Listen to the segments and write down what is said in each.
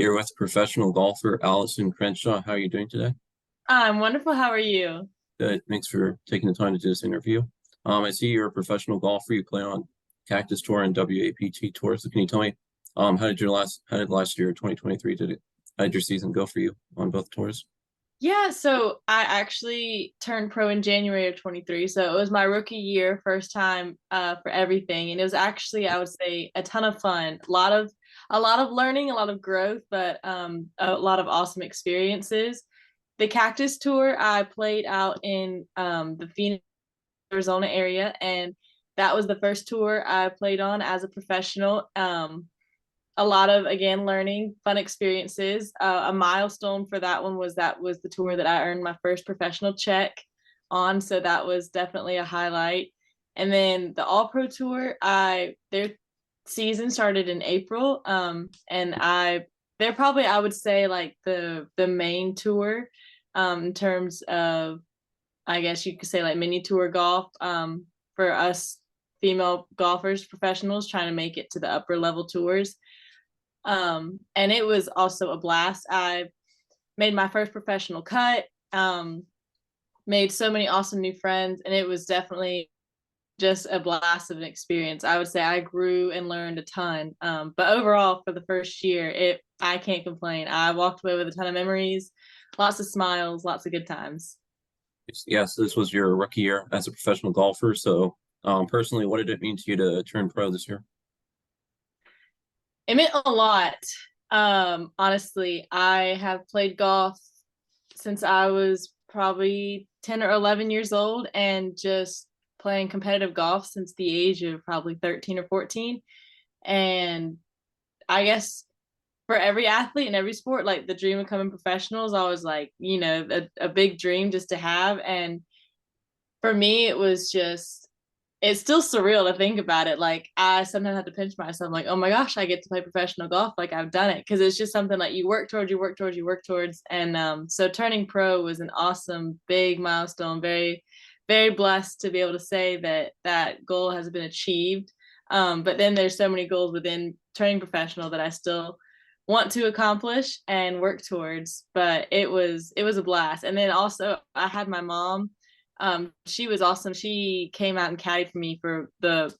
Here with professional golfer Alison Crenshaw. How are you doing today? I'm wonderful. How are you? Good. Thanks for taking the time to do this interview. I see you're a professional golfer. You play on Cactus Tour and WAPT Tours. So can you tell me, how did last year, 2023, how did your season go for you on both tours? Yeah, so I actually turned pro in January of 23. So it was my rookie year, first time for everything. And it was actually, I would say, a ton of fun. A lot of learning, a lot of growth, but a lot of awesome experiences. The Cactus Tour, I played out in the Phoenix, Arizona area, and that was the first tour I played on as a professional. A lot of, again, learning, fun experiences. A milestone for that was the tour that I earned my first professional check on, so that was definitely a highlight. And then the All Pro Tour, I their season started in April, and they're probably, I would say, like the main tour, in terms of, I guess you could say, like mini tour golf, for us female golfers, professionals trying to make it to the upper level tours. And it was also a blast. I made my first professional cut, made so many awesome new friends, and it was definitely just a blast of an experience. I would say I grew and learned a ton. But overall, for the first year, I can't complain. I walked away with a ton of memories, lots of smiles, lots of good times. Yes, this was your rookie year as a professional golfer. So, personally, what did it mean to you to turn pro this year? It meant a lot. Honestly, I have played golf since I was probably 10 or 11 years old, and just playing competitive golf since the age of probably 13 or 14. And I guess for every athlete in every sport, like the dream of becoming professional is always like, a big dream just to have. And for me, it's still surreal to think about it. Like, I sometimes have to pinch myself, like, oh my gosh, I get to play professional golf. Like, I've done it, because it's just something like you work towards, you work towards, you work towards. And so turning pro was an awesome, big milestone. Very, very blessed to be able to say that that goal has been achieved. But then there's so many goals within turning professional that I still want to accomplish and work towards. But it was a blast. And then also I had my mom. She was awesome. She came out and caddied for me for the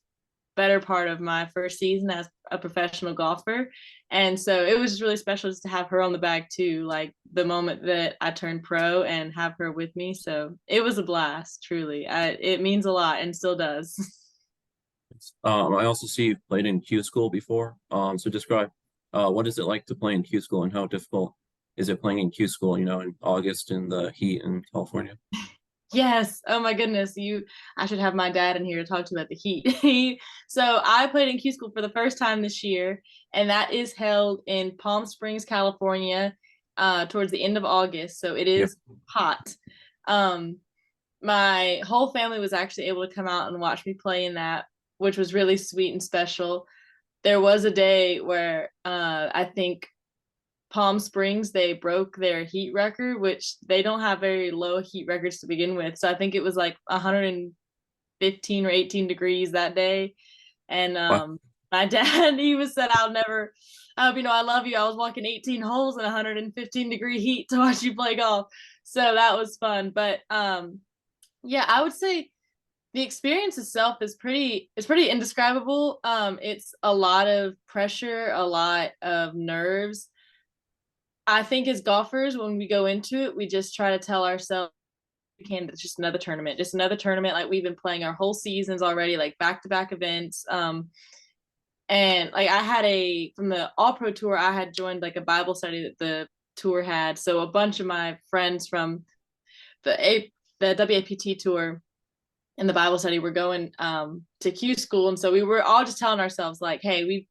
better part of my first season as a professional golfer. And so it was really special just to have her on the bag too, like the moment that I turned pro, and have her with me. So it was a blast, truly. It means a lot and still does. I also see you've played in Q school before. So describe what is it like to play in Q school and how difficult is it playing in Q school, in August in the heat in California? Yes. Oh my goodness. I should have my dad in here to talk to you about the heat. So I played in Q school for the first time this year, and that is held in Palm Springs, California, towards the end of August. So it Yeah. is hot. Um, my whole family was actually able to come out and watch me play in that, which was really sweet and special. There was a day where I think Palm Springs, they broke their heat record, which they don't have very low heat records to begin with. So I think it was like 115 or 18 degrees that day. And Wow. my dad, he was said, I'll never, I love you. I was walking 18 holes in 115-degree heat to watch you play golf. So that was fun. But yeah, I would say the experience itself is pretty indescribable. It's a lot of pressure, a lot of nerves. I think as golfers, when we go into it, we just try to tell ourselves we can. It's just another tournament, just another tournament. Like, we've been playing our whole seasons already, like back to back events. And like, I had from the All Pro Tour, I had joined like a Bible study that the tour had. So a bunch of my friends from the WAPT tour and the Bible study were going to Q school, and so we were all just telling ourselves like, hey, we've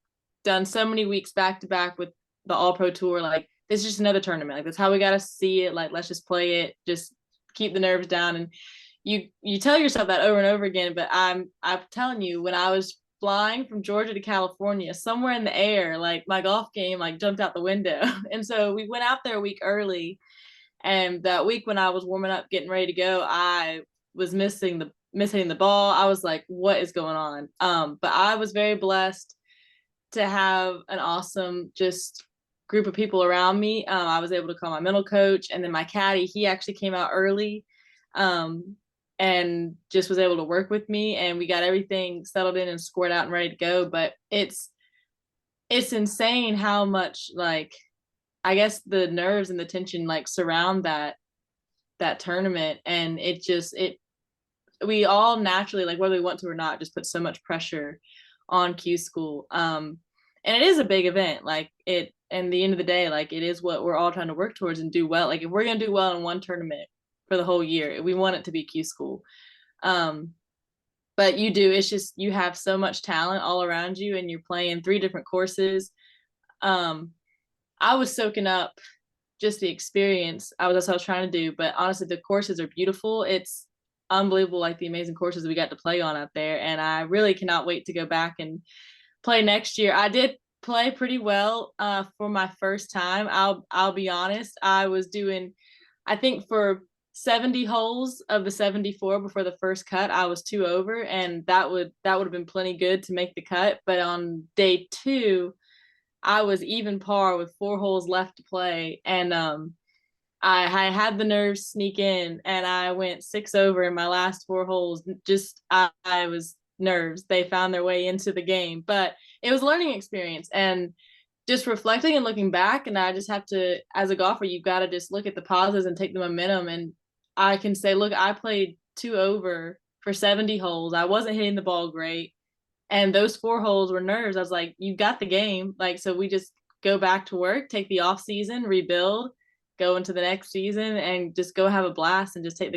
done so many weeks back to back with the All Pro Tour. Like, it's just another tournament. Like, that's how we got to see it. Like, let's just play it. Just keep the nerves down. And you tell yourself that over and over again. But I'm telling you, when I was flying from Georgia to California, somewhere in the air, like my golf game like jumped out the window. And so we went out there a week early. And that week when I was warming up, getting ready to go, I was missing the ball. I was like, what is going on? But I was very blessed to have an awesome, just group of people around me. I was able to call my mental coach, and then my caddy, he actually came out early, and just was able to work with me, and we got everything settled in and scored out and ready to go. But it's insane how much, like, I guess the nerves and the tension like surround that tournament, and it we all naturally, like, whether we want to or not, just put so much pressure on Q School. And it is a big event. Like, it, and the end of the day, like, it is what we're all trying to work towards and do well. Like, if we're gonna do well in one tournament for the whole year, we want it to be Q School. But you do, it's just, you have so much talent all around you, and you're playing 3 different courses. I was soaking up just the experience. That's what I was trying to do. But honestly, the courses are beautiful. It's unbelievable, like the amazing courses we got to play on out there. And I really cannot wait to go back and play next year. I did play pretty well for my first time. I'll be honest. I was doing, I think for 70 holes of the 74 before the first cut, I was 2 over, and that would have been plenty good to make the cut. But on day 2, I was even par with 4 holes left to play, and I had the nerves sneak in, and I went 6 over in my last 4 holes. Just I was nerves. They found their way into the game, but it was a learning experience, and just reflecting and looking back. And I just have to, as a golfer, you've got to just look at the positives and take the momentum. And I can say, look, I played 2 over for 70 holes. I wasn't hitting the ball great. And those 4 holes were nerves. I was like, you got the game. Like, so we just go back to work, take the off season, rebuild, go into the next season, and just go have a blast, and just take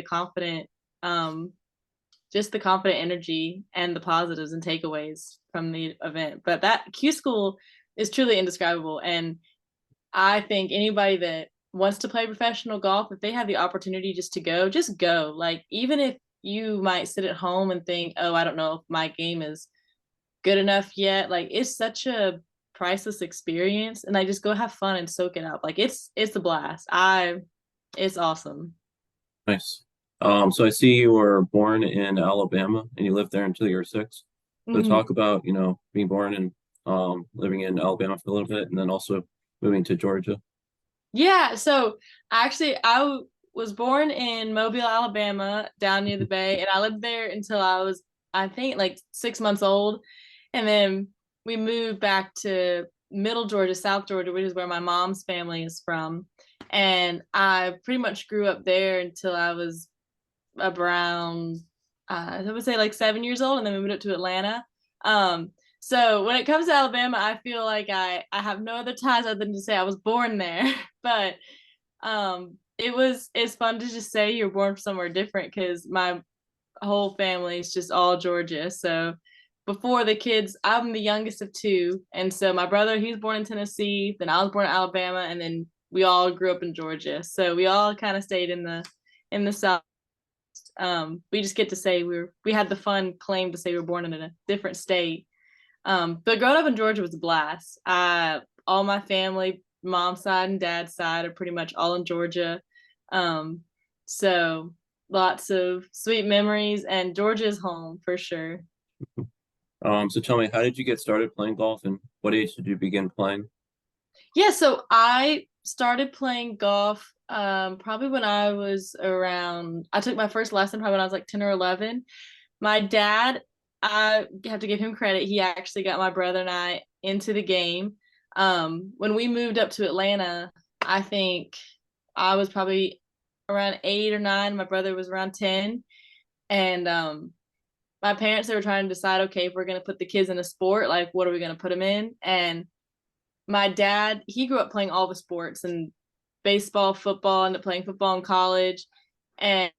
just the confident energy and the positives and takeaways from the event. But that Q School is truly indescribable. And I think anybody that wants to play professional golf, if they have the opportunity just to go, just go. Like, even if you might sit at home and think, oh, I don't know if my game is good enough yet, like, it's such a priceless experience, and I just go have fun and soak it up. Like, it's a blast. It's awesome. Nice. So I see you were born in Alabama and you lived there until you were 6. So Mhm. talk about, being born and living in Alabama for a little bit and then also moving to Georgia. Yeah, so actually I was born in Mobile, Alabama, down near the bay, and I lived there until I was, I think, like 6 months old. And then we moved back to Middle Georgia, South Georgia, which is where my mom's family is from. And I pretty much grew up there until I was around, I would say, like 7 years old, and then we moved up to Atlanta. Um, so when it comes to Alabama, I feel like I have no other ties other than to say I was born there. But it's fun to just say you're born somewhere different, because my whole family is just all Georgia. So before the kids, I'm the youngest of 2, and so my brother, he's born in Tennessee, then I was born in Alabama, and then we all grew up in Georgia. So we all kind of stayed in the South. We just get to say we had the fun claim to say we were born in a different state. But growing up in Georgia was a blast. All my family, mom's side and dad's side, are pretty much all in Georgia. So lots of sweet memories, and Georgia's home for sure. So tell me, how did you get started playing golf and what age did you begin playing? Yeah, so I started playing golf probably when I was around, I took my first lesson probably when I was like 10 or 11. My dad, I have to give him credit. He actually got my brother and I into the game. When we moved up to Atlanta, I think I was probably around 8 or 9. My brother was around 10. And my parents, they were trying to decide, okay, if we're going to put the kids in a sport, like, what are we going to put them in? And my dad, he grew up playing all the sports, and baseball, football, ended up playing football in college. And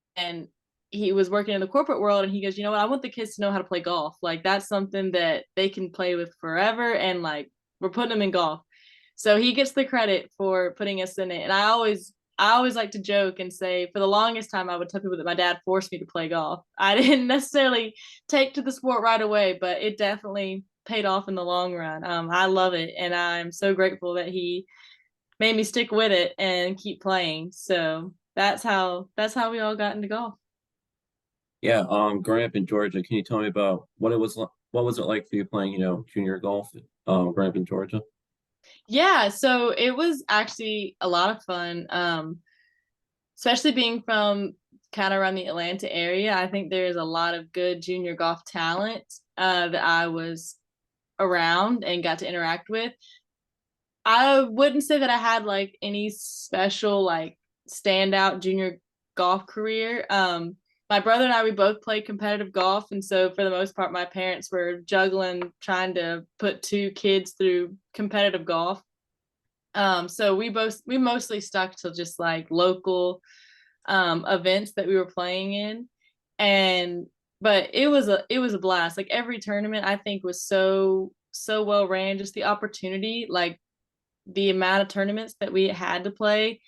he was working in the corporate world, and he goes, you know what, I want the kids to know how to play golf. Like, that's something that they can play with forever, and like, we're putting them in golf. So he gets the credit for putting us in it. And I always like to joke and say, for the longest time, I would tell people that my dad forced me to play golf. I didn't necessarily take to the sport right away, but it definitely paid off in the long run. I love it, and I'm so grateful that he made me stick with it and keep playing. So that's how we all got into golf. Yeah, growing up in Georgia, can you tell me about what was it like for you playing, junior golf, growing up in Georgia? Yeah, so it was actually a lot of fun. Especially being from kind of around the Atlanta area, I think there's a lot of good junior golf talent that I was around and got to interact with. I wouldn't say that I had like any special like standout junior golf career. My brother and I, we both played competitive golf, and so for the most part, my parents were juggling trying to put two kids through competitive golf. So we mostly stuck to just like local events that we were playing in, and but it was a blast. Like every tournament, I think was so well ran. Just the opportunity, like the amount of tournaments that we had to play,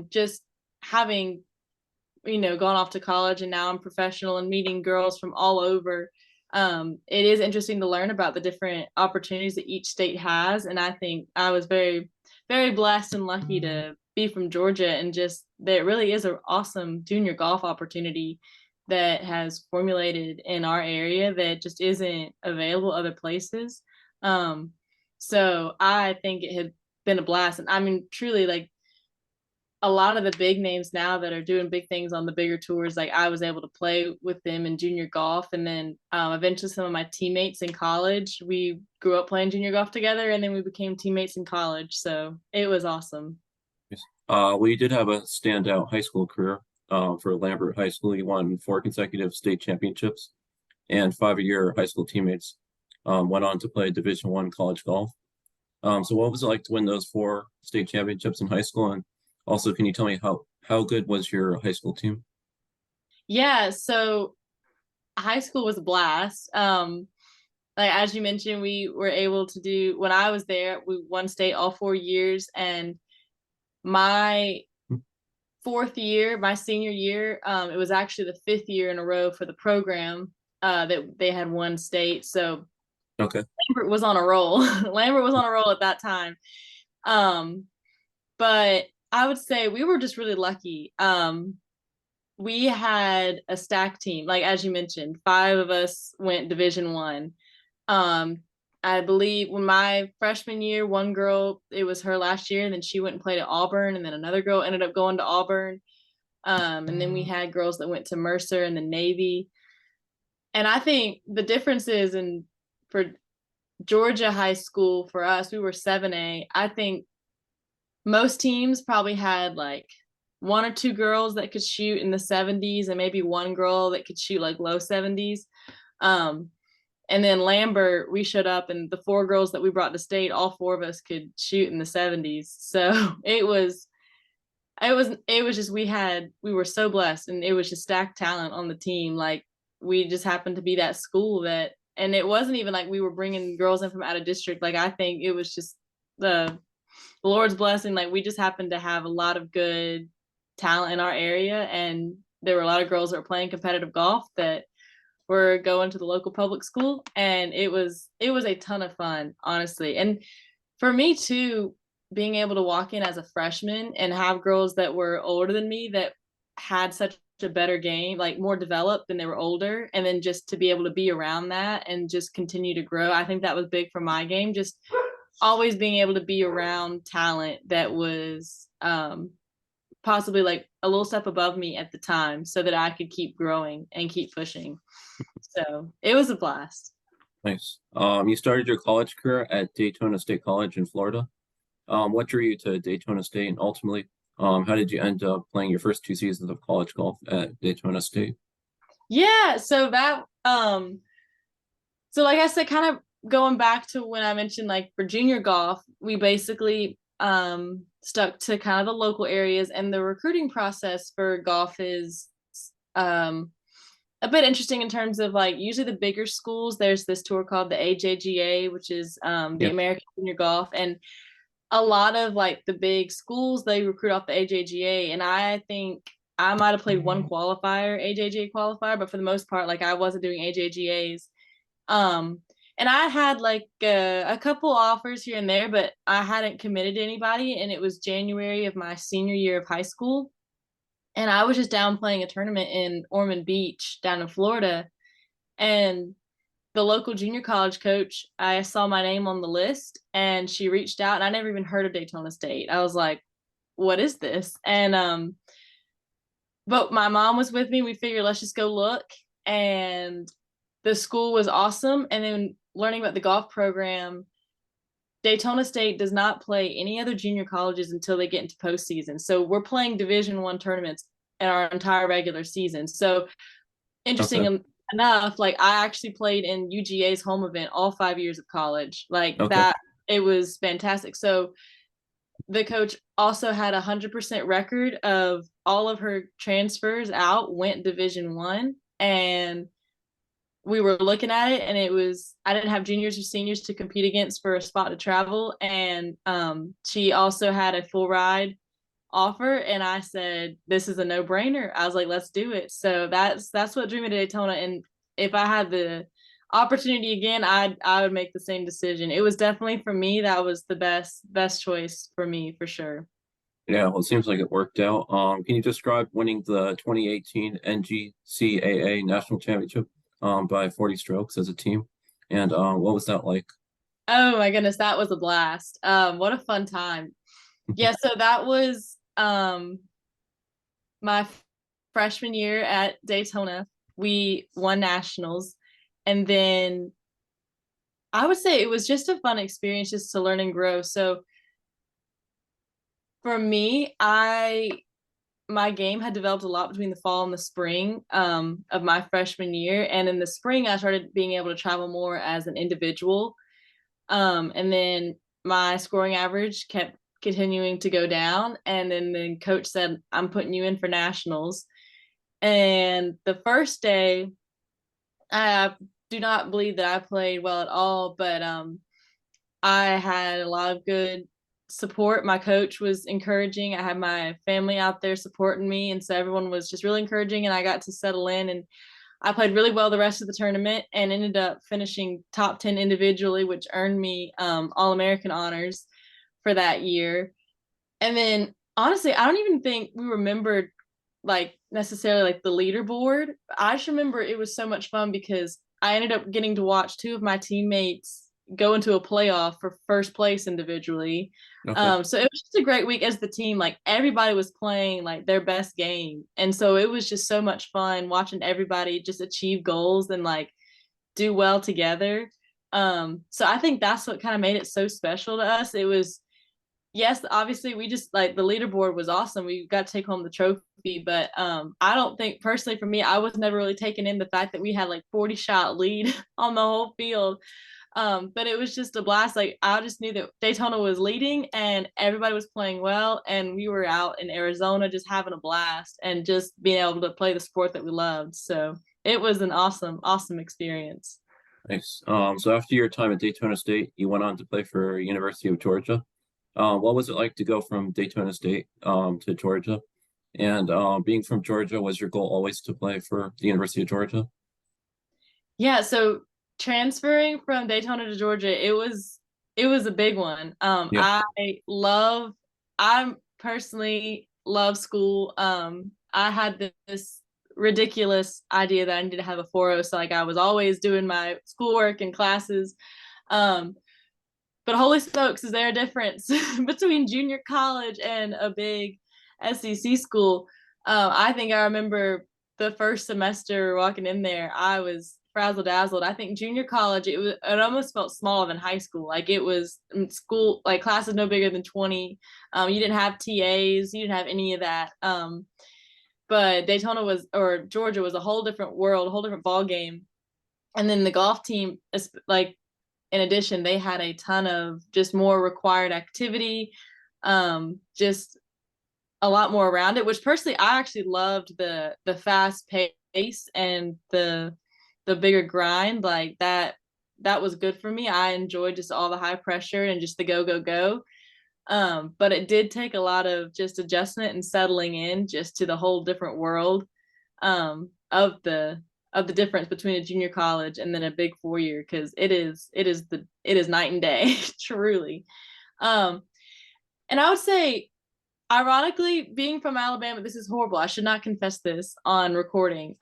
just having gone off to college and now I'm professional and meeting girls from all over. It is interesting to learn about the different opportunities that each state has, and I think I was very blessed and lucky to be from Georgia, and just there really is an awesome junior golf opportunity that has formulated in our area that just isn't available other places. So I think it had been a blast, and I mean truly like a lot of the big names now that are doing big things on the bigger tours, like I was able to play with them in junior golf. And then eventually some of my teammates in college, we grew up playing junior golf together, and then we became teammates in college. So it was awesome. Yes. Well, you did have a standout high school career. For Lambert High School, you won 4 consecutive state championships, and 5 of your high school teammates went on to play Division I college golf. So what was it like to win those 4 state championships in high school? And also, can you tell me how good was your high school team? Yeah, so high school was a blast. Like as you mentioned, we were able to do when I was there, we won state all 4 years, and my fourth year, my senior year, it was actually the fifth year in a row for the program that they had won state. So Okay. Lambert was on a roll. Lambert was on a roll at that time. Um, but I would say we were just really lucky. We had a stack team, like as you mentioned, 5 of us went Division 1. I believe when my freshman year, one girl, it was her last year, and then she went and played at Auburn, and then another girl ended up going to Auburn. And then we had girls that went to Mercer and the Navy. And I think the difference is in for Georgia high school for us, we were 7A. I think most teams probably had like one or two girls that could shoot in the 70s and maybe one girl that could shoot like low 70s. Um, and then Lambert, we showed up, and the 4 girls that we brought to state, all 4 of us could shoot in the 70s. So it was just we were so blessed, and it was just stacked talent on the team. Like we just happened to be that school that, and it wasn't even like we were bringing girls in from out of district. Like I think it was just the Lord's blessing. Like we just happened to have a lot of good talent in our area, and there were a lot of girls that were playing competitive golf that were going to the local public school, and it was a ton of fun, honestly. And for me too, being able to walk in as a freshman and have girls that were older than me that had such a better game, like more developed than they were older, and then just to be able to be around that and just continue to grow. I think that was big for my game, just always being able to be around talent that was possibly like a little step above me at the time, so that I could keep growing and keep pushing. So it was a blast. Nice. You started your college career at Daytona State College in Florida. What drew you to Daytona State, and ultimately, how did you end up playing your first 2 seasons of college golf at Daytona State? Yeah, so like I said, kind of going back to when I mentioned like for junior golf, we basically stuck to kind of the local areas, and the recruiting process for golf is um a bit interesting in terms of like usually the bigger schools, there's this tour called the AJGA, which is the Yeah. American Junior Golf, and a lot of like the big schools they recruit off the AJGA, and I think I might have played one qualifier, AJGA qualifier, but for the most part, like I wasn't doing AJGAs. Um, and I had like a couple offers here and there, but I hadn't committed to anybody, and it was January of my senior year of high school, and I was just down playing a tournament in Ormond Beach down in Florida, and the local junior college coach, I saw my name on the list and she reached out, and I never even heard of Daytona State. I was like, what is this? And but my mom was with me. We figured let's just go look. And the school was awesome. And then learning about the golf program, Daytona State does not play any other junior colleges until they get into postseason. So we're playing Division I tournaments in our entire regular season. So Okay. interesting enough, like I actually played in UGA's home event all 5 years of college. Like Okay. that, it was fantastic. So the coach also had 100% record of all of her transfers out went Division I, and we were looking at it, and it was, I didn't have juniors or seniors to compete against for a spot to travel, and she also had a full ride offer, and I said this is a no-brainer. I was like, let's do it. So that's what drew me to Daytona, and if I had the opportunity again, I would make the same decision. It was definitely, for me, that was the best choice for me, for sure. Yeah, well, it seems like it worked out. Can you describe winning the 2018 NJCAA National Championship by 40 strokes as a team? And what was that like? Oh my goodness, that was a blast. What a fun time. Yeah, so that was my freshman year at Daytona. We won nationals, and then I would say it was just a fun experience just to learn and grow. So for me, I my game had developed a lot between the fall and the spring of my freshman year. And in the spring, I started being able to travel more as an individual. And then my scoring average kept continuing to go down. And then the coach said, I'm putting you in for nationals. And the first day, I do not believe that I played well at all, but I had a lot of good support. My coach was encouraging. I had my family out there supporting me, and so everyone was just really encouraging, and I got to settle in, and I played really well the rest of the tournament and ended up finishing top 10 individually, which earned me All-American honors for that year. And then honestly, I don't even think we remembered like necessarily like the leaderboard. I just remember it was so much fun because I ended up getting to watch two of my teammates go into a playoff for first place individually. Okay. So it was just a great week as the team. Like everybody was playing like their best game, and so it was just so much fun watching everybody just achieve goals and like do well together. So I think that's what kind of made it so special to us. It was, yes, obviously we just like the leaderboard was awesome. We got to take home the trophy, but I don't think personally for me, I was never really taking in the fact that we had like 40 shot lead on the whole field. But it was just a blast. Like I just knew that Daytona was leading and everybody was playing well, and we were out in Arizona just having a blast and just being able to play the sport that we loved. So it was an awesome experience. Nice. So after your time at Daytona State, you went on to play for University of Georgia. What was it like to go from Daytona State to Georgia? And being from Georgia, was your goal always to play for the University of Georgia? Yeah, so transferring from Daytona to Georgia, it was a big one. Yeah. I personally love school. I had this ridiculous idea that I needed to have a 4.0, so like I was always doing my schoolwork and classes. Um, but holy smokes, is there a difference between junior college and a big SEC school? I think I remember the first semester walking in there, I was frazzled dazzled. I think junior college, it almost felt smaller than high school. Like it was school, like classes no bigger than 20. You didn't have TAs, you didn't have any of that. But Daytona was, or Georgia was a whole different world, a whole different ball game. And then the golf team is like, in addition, they had a ton of just more required activity, just a lot more around it, which personally I actually loved the fast pace and the bigger grind. Like that was good for me. I enjoyed just all the high pressure and just the go. But it did take a lot of just adjustment and settling in just to the whole different world of the difference between a junior college and then a big 4 year, because it is night and day truly. um and I would say, ironically, being from Alabama, this is horrible, I should not confess this on recording.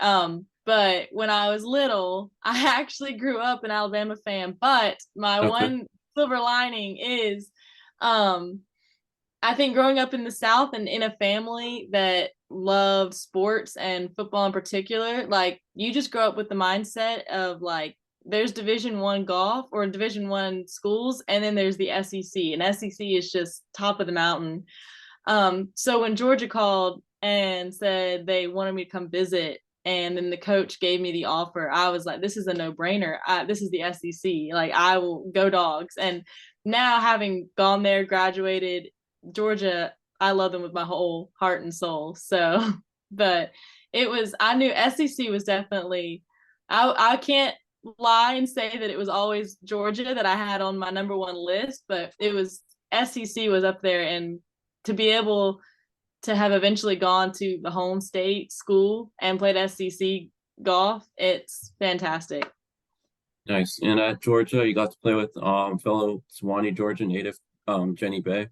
But when I was little, I actually grew up an Alabama fan. But my Okay. one silver lining is um I think growing up in the South and in a family that loved sports and football in particular, like you just grow up with the mindset of like there's Division 1 golf or Division 1 schools, and then there's the SEC, and SEC is just top of the mountain. So when Georgia called and said they wanted me to come visit, and then the coach gave me the offer, I was like, this is a no-brainer. This is the SEC. Like, I will go dogs. And now, having gone there, graduated, Georgia, I love them with my whole heart and soul. So, but I knew SEC was definitely, I can't lie and say that it was always Georgia that I had on my number 1 list, but it was SEC was up there, and to be able to have eventually gone to the home state school and played SEC golf, it's fantastic. Nice. And at Georgia, you got to play with fellow Suwanee, Georgia native Jenny Bay.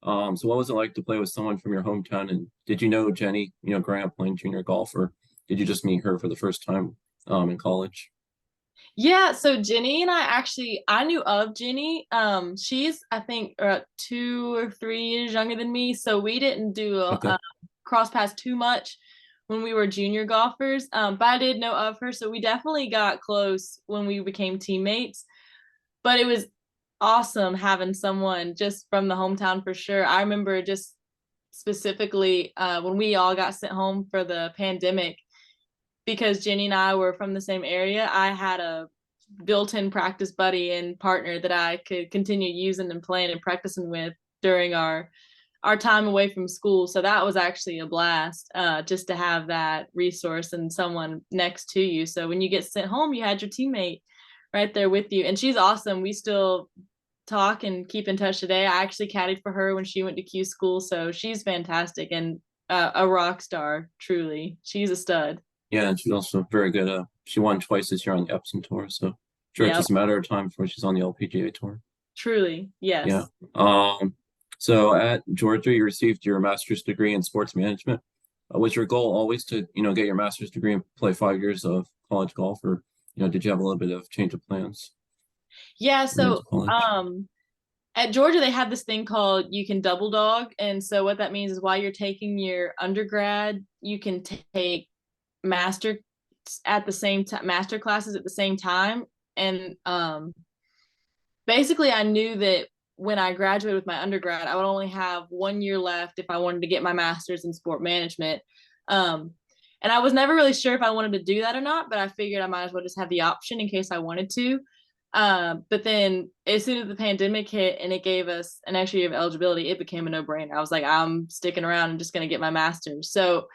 So what was it like to play with someone from your hometown? And did you know Jenny, growing up playing junior golf, or did you just meet her for the first time in college? Yeah, so Jenny and I knew of Jenny. She's I think 2 or 3 years younger than me, so we didn't do Okay. cross paths too much when we were junior golfers. But I did know of her, so we definitely got close when we became teammates. But it was awesome having someone just from the hometown for sure. I remember just specifically when we all got sent home for the pandemic, because Jenny and I were from the same area, I had a built-in practice buddy and partner that I could continue using and playing and practicing with during our time away from school. So that was actually a blast, just to have that resource and someone next to you. So when you get sent home, you had your teammate right there with you. And she's awesome. We still talk and keep in touch today. I actually caddied for her when she went to Q school. So she's fantastic and a rock star, truly. She's a stud. Yeah, and she's also very good. She won twice this year on the Epson tour, so sure it's Yep, just a matter of time before she's on the LPGA tour. truly. Yeah. Yes. So at Georgia, you received your master's degree in sports management. Was your goal always to, get your master's degree and play 5 years of college golf, or, did you have a little bit of change of plans Yeah, going into so college? at Georgia they have this thing called you can double dog, and so what that means is while you're taking your undergrad, you can take master at the same time, master classes at the same time. And basically I knew that when I graduated with my undergrad, I would only have 1 year left if I wanted to get my master's in sport management. And I was never really sure if I wanted to do that or not, but I figured I might as well just have the option in case I wanted to. But then as soon as the pandemic hit and it gave us an extra year of eligibility, it became a no-brainer. I was like, I'm sticking around and just going to get my master's. So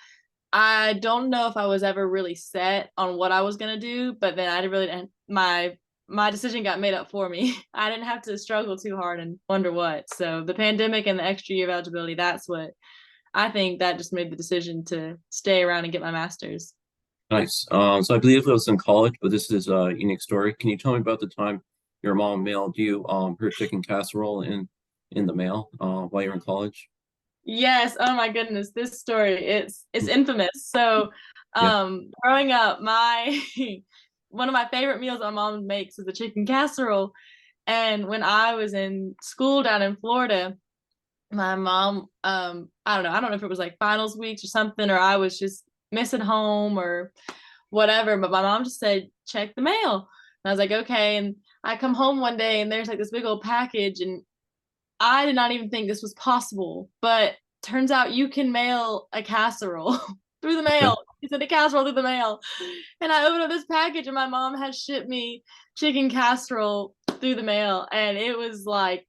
I don't know if I was ever really set on what I was gonna do, but then I really my decision got made up for me. I didn't have to struggle too hard and wonder what. So the pandemic and the extra year of eligibility, that's what I think that just made the decision to stay around and get my master's. Nice. So I believe it was in college, but this is a unique story. Can you tell me about the time your mom mailed you her chicken casserole in the mail while you were in college? Yes, oh my goodness, this story it's infamous. So Yeah. growing up, my one of my favorite meals my mom makes is the chicken casserole. And when I was in school down in Florida, my mom, I don't know if it was like finals weeks or something, or I was just missing home or whatever, but my mom just said, check the mail. And I was like, okay. And I come home one day and there's like this big old package, and I did not even think this was possible, but turns out you can mail a casserole through the Okay. mail. He sent a casserole through the mail. And I opened up this package and my mom had shipped me chicken casserole through the mail. And it was like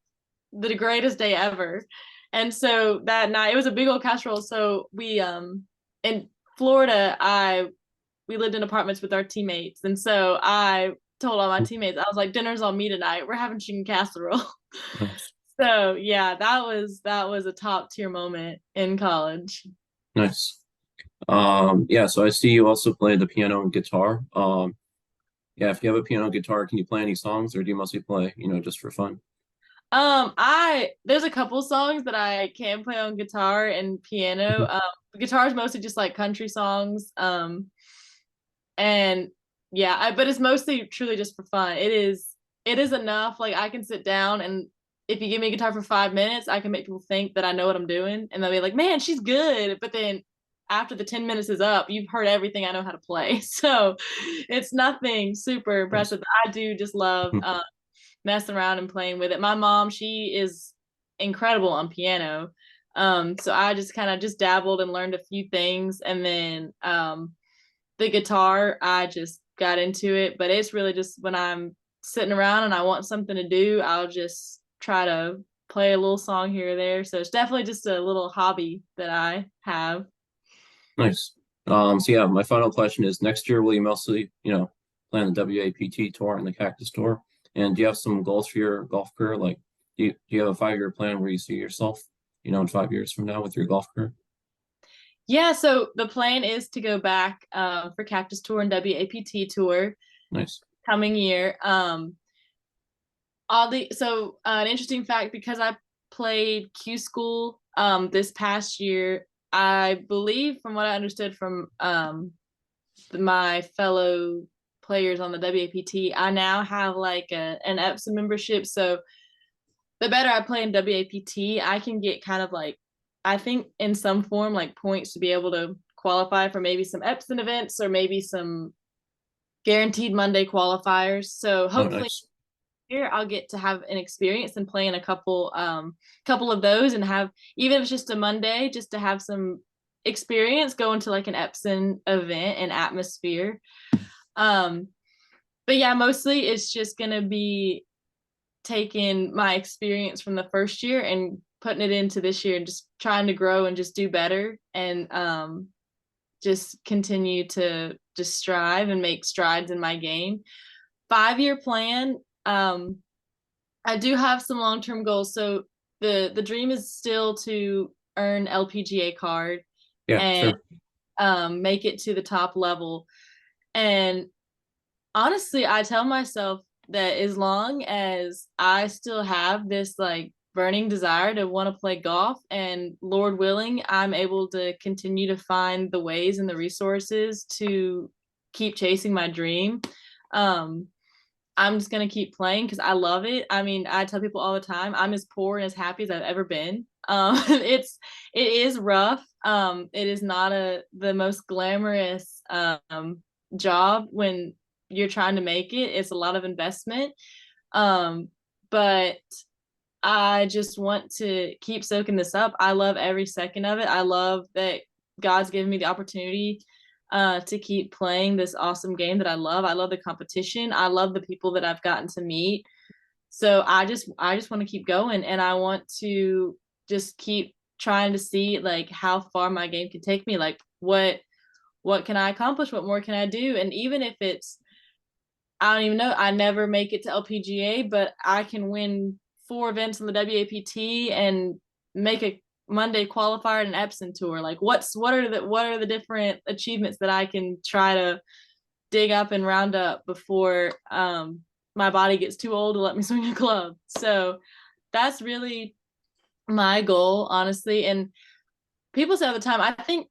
the greatest day ever. And so that night, it was a big old casserole. So we in Florida, I we lived in apartments with our teammates. And so I told all my teammates, I was like, dinner's on me tonight. We're having chicken casserole. Nice. So yeah, that was a top tier moment in college. Nice. Yeah, so I see you also play the piano and guitar. Yeah, if you have a piano and guitar, can you play any songs, or do you mostly play, just for fun? I there's a couple songs that I can play on guitar and piano. Mhm. Guitar is mostly just like country songs. And yeah, but it's mostly truly just for fun. It is enough. Like I can sit down, and if you give me a guitar for 5 minutes, I can make people think that I know what I'm doing, and they'll be like, "Man, she's good." But then after the 10 minutes is up, you've heard everything I know how to play. So it's nothing super Nice. impressive. I do just love Mhm. messing around and playing with it. My mom, she is incredible on piano. So I just kind of just dabbled and learned a few things, and then the guitar, I just got into it. But it's really just when I'm sitting around and I want something to do, I'll just try to play a little song here or there. So it's definitely just a little hobby that I have. Nice. So yeah, my final question is next year, will you mostly, play on the WAPT tour and the Cactus tour? And do you have some goals for your golf career? Like, do you have a 5-year plan where you see yourself, in 5 years from now with your golf career? Yeah, so the plan is to go back for Cactus Tour and WAPT Tour Nice. coming year. Oddly, so an interesting fact, because I played Q School this past year, I believe from what I understood from my fellow players on the WAPT, I now have like an EPSA membership. So the better I play in WAPT, I can get kind of like, I think in some form, like points to be able to qualify for maybe some Epson events or maybe some guaranteed Monday qualifiers. So Oh, hopefully nice. here I'll get to have an experience and play in a couple of those, and have, even if it's just a Monday, just to have some experience going to like an Epson event and atmosphere. Um, but yeah, mostly it's just gonna be taking my experience from the first year and putting it into this year and just trying to grow and just do better, and just continue to just strive and make strides in my game. 5-year plan. I do have some long-term goals. So the dream is still to earn LPGA card Yeah, and sure. make it to the top level. And honestly, I tell myself that as long as I still have this like burning desire to want to play golf, and Lord willing, I'm able to continue to find the ways and the resources to keep chasing my dream. Um, I'm just gonna keep playing because I love it. I mean, I tell people all the time, I'm as poor and as happy as I've ever been. It is rough. It is not the most glamorous job when you're trying to make it. It's a lot of investment. Um, but I just want to keep soaking this up. I love every second of it. I love that God's given me the opportunity to keep playing this awesome game that I love. I love the competition. I love the people that I've gotten to meet. So I just want to keep going, and I want to just keep trying to see like how far my game can take me. Like what can I accomplish? What more can I do? And even if it's, I don't even know, I never make it to LPGA, but I can win 4 events on the WAPT and make a Monday qualifier and an Epson tour. Like what are the different achievements that I can try to dig up and round up before my body gets too old to let me swing a club. So that's really my goal, honestly. And people say all the time, I think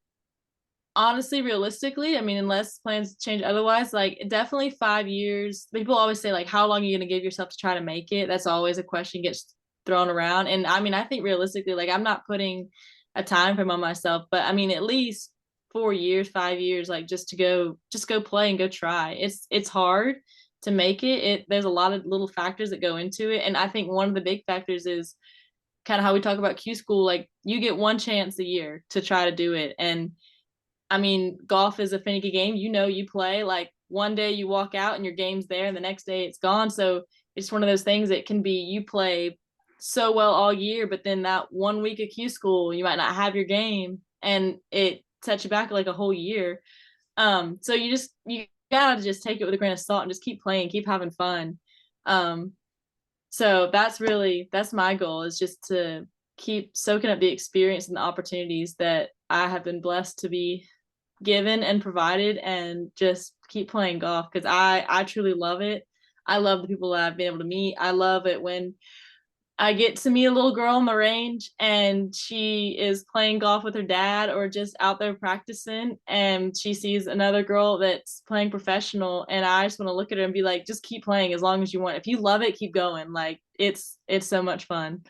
honestly, realistically, I mean, unless plans change otherwise, like definitely 5 years. People always say, like, how long are you going to give yourself to try to make it? That's always a question gets thrown around. And I mean, I think realistically, like, I'm not putting a time frame on myself, but I mean, at least 4 years, 5 years, like just go play and go try. It's hard to make it. There's a lot of little factors that go into it. And I think one of the big factors is kind of how we talk about Q school. Like, you get one chance a year to try to do it. And I mean, golf is a finicky game. You play like one day you walk out and your game's there, and the next day it's gone. So it's one of those things that can be you play so well all year, but then that one week of Q school, you might not have your game, and it sets you back like a whole year. So you gotta just take it with a grain of salt and just keep playing, keep having fun. Um, so that's my goal, is just to keep soaking up the experience and the opportunities that I have been blessed to be given and provided, and just keep playing golf because I truly love it. I love the people that I've been able to meet. I love it when I get to meet a little girl on the range, and she is playing golf with her dad or just out there practicing, and she sees another girl that's playing professional, and I just want to look at her and be like, just keep playing as long as you want. If you love it, keep going. Like it's so much fun.